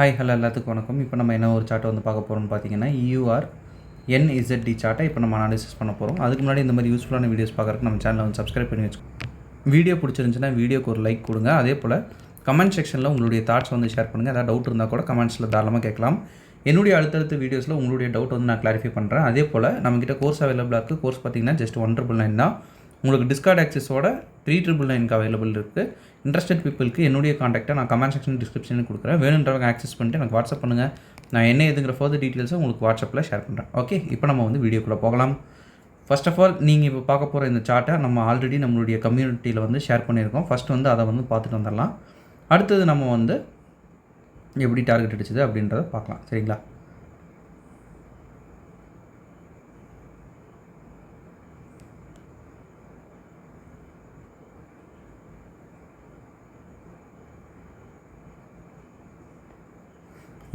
Hi hello எல்லாத்துக்கும் வணக்கம். இப்போ நம்ம என்ன ஒரு சார்ட்டை வந்து பார்க்க போகிறோம்னு பார்த்தீங்கன்னா EUR NZD சார்ட்டை இப்போ நம்ம அனாலிசிஸ் பண்ண போகிறோம். அதுக்கு முன்னாடி இந்த மாதிரி யூஸ்ஃபுல்லான வீடியோஸ் பார்க்குறதுக்கு நம்ம சேனலை வந்து சப்ஸ்கிரைப் பண்ணி வச்சுக்கோங்க. வீடியோ பிடிச்சிருந்துச்சுன்னா வீடியோக்கு ஒரு லைக் கொடுங்க. அதே போல் கமெண்ட் செக்ஷனில் உங்களுடைய தாட்ஸ் வந்து ஷேர் பண்ணுங்கள். ஏதாவது டவுட் இருந்தால் கூட கமெண்ட்ஸில் தாராளமாக கேட்கலாம். என்னுடைய அடுத்தடுத்த வீடியோஸில் உங்களுடைய டவுட் வந்து நான் கிளாரிஃபை பண்ணுறேன். அதே போல் நம்மக்கிட்ட கோர்ஸ் அவைலபிளாக இருக்குது. கோர்ஸ் பார்த்தீங்கன்னா ஜஸ்ட் 199 தான். உங்களுக்கு டிஸ்கார்ட் ஆக்சஸோட 3999 அவைலபிள் இருக்குது. இன்ட்ரெஸ்டட் பீப்புளுக்கு என்னுடைய காண்டாக்டை நான் கமெண்ட் செக்ஷன் டிஸ்கிரிப்ஷனில் கொடுக்குறேன். வேணுன்றவங்க ஆக்சஸ் பண்ணிட்டு எனக்கு வாட்ஸ்அப் பண்ணுங்கள். நான் என்ன எதுங்கிற ஃபர்தர் டீட்டெயில்ஸை உங்களுக்கு வாட்ஸ்அப்பில் ஷேர் பண்ணுறேன். ஓகே, இப்போ நம்ம வந்து வீடியோக்குள்ளே போகலாம். ஃபர்ஸ்ட் ஆஃப் ஆல் நீங்கள் இப்போ பார்க்க போகிற இந்த சார்ட்டை நம்ம ஆல்ரெடி நம்மளுடைய கம்யூனிட்டியில் வந்து ஷேர் பண்ணியிருக்கோம். ஃபஸ்ட்டு வந்து அதை வந்து பார்த்துட்டு வந்துடலாம். அடுத்தது நம்ம வந்து எப்படி டார்கெட் அடிச்சது அப்படின்றத பார்க்கலாம். சரிங்களா?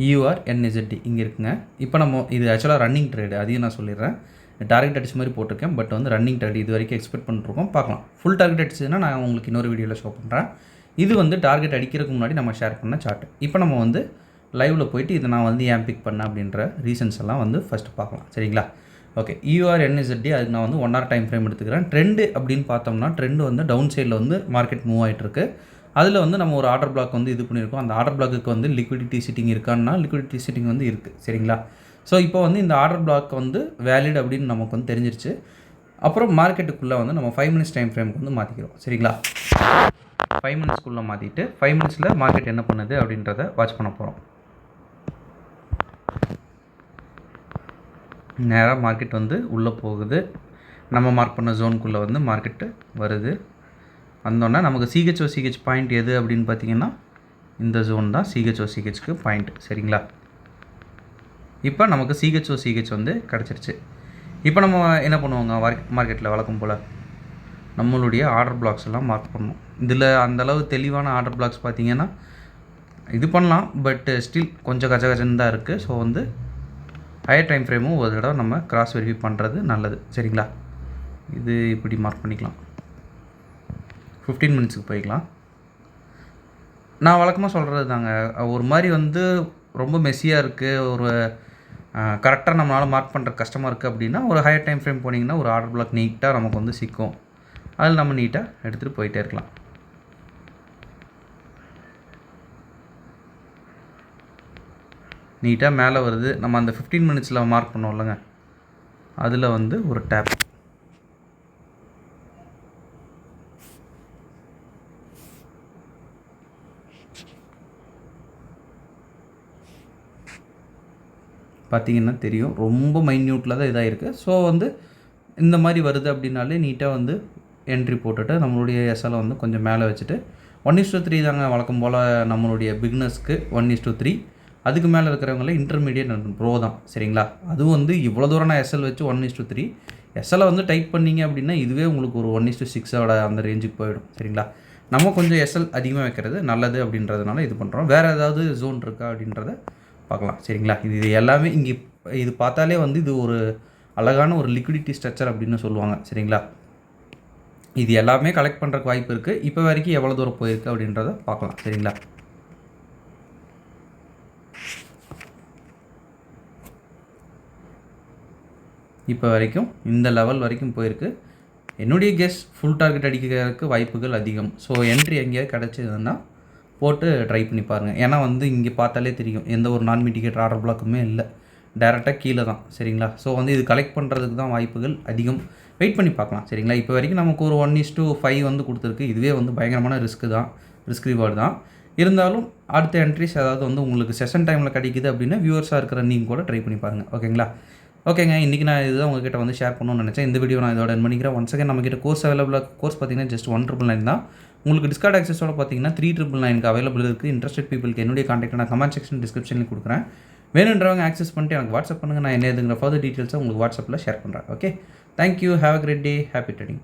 EUR NZD இங்கே இருக்குங்க. இப்போ நம்ம இது ஆக்சுவலாக ரன்னிங் ட்ரேடு, அதையும் நான் சொல்லிடுறேன். டார்கெட் அடிச்ச மாதிரி போட்டிருக்கேன், பட் வந்து ரன்னிங் ட்ரேடு இது வரைக்கும் எக்ஸ்பெக்ட் பண்ணிருக்கோம். பார்க்கலாம். ஃபுல் டார்கெட் அடிச்சதுன்னா நான் உங்களுக்கு இன்னொரு வீடியோவில் ஷோ பண்ணுறேன். இது வந்து டார்கெட் அடிக்கிறதுக்கு முன்னாடி நம்ம ஷேர் பண்ண சார்ட். இப்போ நம்ம வந்து லைவில் போயிட்டு இதை நான் வந்து ஏன் பிக் பண்ணேன் அப்படின்ற ரீசன்ஸ் எல்லாம் வந்து ஃபஸ்ட்டு பார்க்கலாம். சரிங்களா? ஓகே, EUR NZD அதுக்கு நான் வந்து 1 hour டைம் ஃப்ரேம் எடுத்துக்கிறேன். ட்ரெண்டு அப்படின்னு பார்த்தோம்னா ட்ரெண்டு வந்து டவுன் சைடில் வந்து மார்க்கெட் மூவ் ஆகிட்டுருக்கு. அதில் வந்து நம்ம ஒரு ஆர்டர் பிளாக் வந்து இது பண்ணியிருக்கோம். அந்த ஆர்டர் பிளாக்கு வந்து லிக்விடிட்டி சிட்டிங் இருக்கான்னா லிக்விடிட்டி சிட்டிங் வந்து இருக்குது. சரிங்களா? ஸோ இப்போ வந்து இந்த ஆர்டர் பிளாக் வந்து வேலிட் அப்படின்னு நமக்கு வந்து தெரிஞ்சிருச்சு. அப்புறம் மார்க்கெட்டுக்குள்ளே வந்து நம்ம 5 minutes டைம் ஃப்ரேமுக்கு வந்து மாற்றிக்கிறோம். சரிங்களா? 5 minutesக்குள்ளே மாற்றிட்டு 5 minutesல மார்க்கெட் என்ன பண்ணுது அப்படின்றத வாட்ச் பண்ண போகிறோம். நேராக மார்க்கெட் வந்து உள்ளே போகுது. நம்ம மார்க் பண்ண ஜோனுக்குள்ளே வந்து மார்க்கெட்டு வருது. வந்தோன்னா நமக்கு CHO பாயிண்ட் எது அப்படின்னு பார்த்தீங்கன்னா இந்த ஜோன் தான் CHOக்கு பாயிண்ட். சரிங்களா? இப்போ நமக்கு CH வந்து கிடச்சிருச்சு. இப்போ நம்ம என்ன பண்ணுவோங்க, மார்க்கெட்டில் வழக்கம் போல் நம்மளுடைய ஆர்டர் பிளாக்ஸ் எல்லாம் மார்க் பண்ணணும். இதில் அந்தளவு தெளிவான ஆர்டர் பிளாக்ஸ் பார்த்தீங்கன்னா இது பண்ணலாம், பட் ஸ்டில் கொஞ்சம் கஜகஜன்னு தான் இருக்குது. ஸோ வந்து ஹையர் டைம் ஃப்ரேமும் ஒரு தடவை நம்ம கிராஸ் வெரிஃபை பண்ணுறது நல்லது. சரிங்களா? இது இப்படி மார்க் பண்ணிக்கலாம். 15 minutesக்கு போய்க்கலாம். நான் வழக்கமாக சொல்கிறது தாங்க, ஒரு மாதிரி வந்து ரொம்ப மெஸ்ஸியாக இருக்குது, ஒரு கரெக்டாக நம்மளால் மார்க் பண்ணுற கஷ்டமாக இருக்குது அப்படின்னா ஒரு ஹையர் டைம் ஃப்ரேம் போனீங்கன்னா ஒரு ஆர்டர் பிளாக் நீட்டாக நமக்கு வந்து சிக்கும். அதில் நம்ம நீட்டாக எடுத்துகிட்டு போயிட்டே இருக்கலாம். நீட்டாக மேலே வருது. நம்ம அந்த 15 minutesல மார்க் பண்ணோம் இல்லைங்க, அதில் வந்து ஒரு டேப். பார்த்தீங்கன்னா தெரியும், ரொம்ப மைன்யூட்டில் தான் இதாக இருக்குது. ஸோ வந்து இந்த மாதிரி வருது அப்படின்னாலே நீட்டாக வந்து என்ட்ரி போட்டுட்டு நம்மளுடைய எஸ்எல்லை வந்து கொஞ்சம் மேலே வச்சுட்டு 1:3 தாங்க வழக்கம் போல் நம்மளுடைய பிகினர்ஸ்க்கு 1:3. அதுக்கு மேலே இருக்கிறவங்கள இன்டர்மீடியட் ப்ரோ தான். சரிங்களா? அதுவும் வந்து இவ்வளோ தூரம் நான் எஸ்எல் வச்சு 1:3 எஸ்எல்லை வந்து டைப் பண்ணிங்க அப்படின்னா இதுவே உங்களுக்கு ஒரு 1:6 அந்த ரேஞ்சுக்கு போயிடும். சரிங்களா? நம்ம கொஞ்சம் எஸ்எல் அதிகமாக வைக்கிறது நல்லது அப்படின்றதுனால இது பண்ணுறோம். வேறு ஏதாவது ஜோன் இருக்கா அப்படின்றத பார்க்கலாம். சரிங்களா? இது எல்லாமே இங்கே இது பார்த்தாலே வந்து இது ஒரு அழகான ஒரு லிக்விடிட்டி ஸ்ட்ரக்சர் அப்படின்னு சொல்லுவாங்க. சரிங்களா? இது எல்லாமே கலெக்ட் பண்ணுறக்கு வாய்ப்பு இருக்குது. இப்போ வரைக்கும் எவ்வளோ தூரம் போயிருக்கு அப்படின்றத பார்க்கலாம். சரிங்களா? இப்போ வரைக்கும் இந்த லெவல் வரைக்கும் போயிருக்கு. என்னுடைய கெஸ் ஃபுல் டார்கெட் அடிக்கிறதுக்கு வாய்ப்புகள் அதிகம். ஸோ என்ட்ரி எங்கேயாவது கிடச்சிதுன்னா போட்டு ட்ரை பண்ணி பாருங்கள். ஏன்னா வந்து இங்கே பார்த்தாலே தெரியும் எந்த ஒரு நான் மிட்டிகேட்டர் ஆர்டர் பிளாக்குமே இல்லை, டேரெக்டாக கீழே தான். சரிங்களா? ஸோ வந்து இது கலெக்ட் பண்ணுறதுக்கு தான் வாய்ப்புகள் அதிகம். வெயிட் பண்ணி பார்க்கலாம். சரிங்களா? இப்போ வரைக்கும் நமக்கு ஒரு 1:5 வந்து கொடுத்துருக்கு. இதுவே வந்து பயங்கரமான ரிஸ்க் ரிவார்டு தான். இருந்தாலும் அடுத்த என்ட்ரிஸ் ஏதாவது வந்து உங்களுக்கு செஷன் டைமில் கிடைக்குது அப்படின்னா வியூவர்ஸாக இருக்கிற நீங்கள் கூட ட்ரை பண்ணி பாருங்கள். ஓகேங்களா? ஓகேங்க, இன்றைக்கி நான் இதுதான் உங்கள்கிட்ட வந்து ஷேர் பண்ணணும்னு நினச்சேன். இந்த வீடியோ நான் இதோட என் பண்ணிக்கிறேன். ஒன்ஸ் அகேன் நம்மக்கிட்ட கோர்ஸ் அவைலபிளாக கோர்ஸ் பார்த்தீங்கன்னா ஜஸ்ட் 199 தான். உங்களுக்கு டிஸ்கார்ட் ஆக்சஸோட பார்த்தீங்கன்னா 3999 அவைலபிள் இருக்குது. இன்ட்ரெஸ்டட் பீப்புளுக்கு என்னுடைய காண்டாக்ட் நான் கமெண்ட் செக்ஷன் டிஸ்கிரிப்ஷனில் கொடுக்குறேன். வேணுன்றவங்க ஆக்சஸ் பண்ணிட்டு எனக்கு வாட்ஸ்அப் பண்ணுங்கள். நான் என்ன எதுங்கிற ஃபர்தர் டீட்டெயில்ஸை உங்களுக்கு வாட்ஸ்அப்பில் ஷேர் பண்ணுறேன். Okay, thank you. Have a great day. Happy trading.